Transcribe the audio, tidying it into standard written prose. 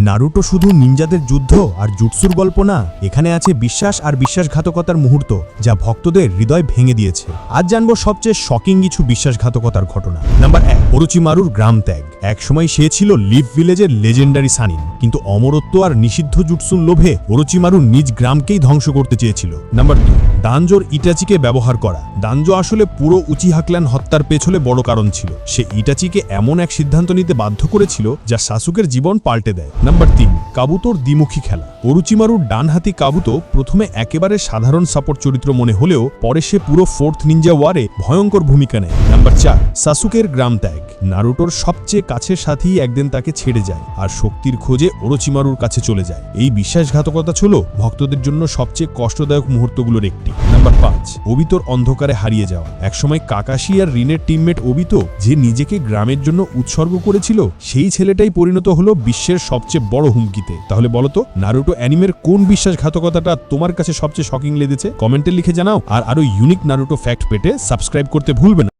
Naruto শুধু নিনজাদের যুদ্ধ আর জুটসুর গল্প না, এখানে আছে বিশ্বাস আর বিশ্বাসঘাতকতার মুহূর্ত যা ভক্তদের হৃদয় ভেঙে দিয়েছে। আজ জানবো সবচেয়ে শকিং কিছু বিশ্বাসঘাতকতার ঘটনা। নাম্বার 1, ওরোচিমারুর গ্রাম ত্যাগ। একসময় সে ছিল লিফ ভিলেজের লেজেন্ডারি সানিন, কিন্তু অমরত্ব আর নিষিদ্ধ জুটসুর লোভে ওরোচিমারু নিজ গ্রামকেই ধ্বংস করতে চেয়েছিল। নাম্বার 2, দানজোর ইটাচিকে ব্যবহার করা। দানজো আসলে পুরো উচিহা ক্ল্যান হত্যার পেছনে বড় কারণ ছিল। সে ইটাচিকে এমন এক সিদ্ধান্ত নিতে বাধ্য করেছিল যা সাসুকের জীবন পাল্টে দেয়। নাম্বার 3, কাবুতোর দ্বিমুখী খেলা। ওরোচিমারুর ডানহাতি কাবুতো প্রথমে একেবারে সাধারণ সাপোর্ট চরিত্র মনে হলেও পরে সে পুরো ফোর্থ নিনজা ওয়ারে ভয়ঙ্কর ভূমিকা নেয়। নাম্বার 4, সাসুকের গ্রাম ত্যাগ। নারুটোর সবচেয়ে কাছের সাথী একদিন তাকে ছেড়ে যায় আর শক্তির খোঁজে ওরোচিমারুর কাছে চলে যায়। এই বিশ্বাসঘাতকতা ছিল ভক্তদের জন্য সবচেয়ে কষ্টদায়ক মুহূর্তগুলোর একটি। নাম্বার 5, ওবিতোর অন্ধকারে হারিয়ে যাওয়া। একসময় কাকাশি আর রিনের টিমমেট ওবিতো, যে নিজেকে গ্রামের জন্য উৎসর্গ করেছিল, সেই ছেলেটাই পরিণত হলো বিশ্বের সবচেয়ে বড় হুমকিতে। তাহলে বলো তো, নারুটো অ্যানিমের কোন বিশ্বাসঘাতকতাটা তোমার কাছে সবচেয়ে শকিং লেগেছে? কমেন্টে লিখে জানাও। আর আরো ইউনিক নারুটো ফ্যাক্ট পেতে সাবস্ক্রাইব করতে ভুলবে না।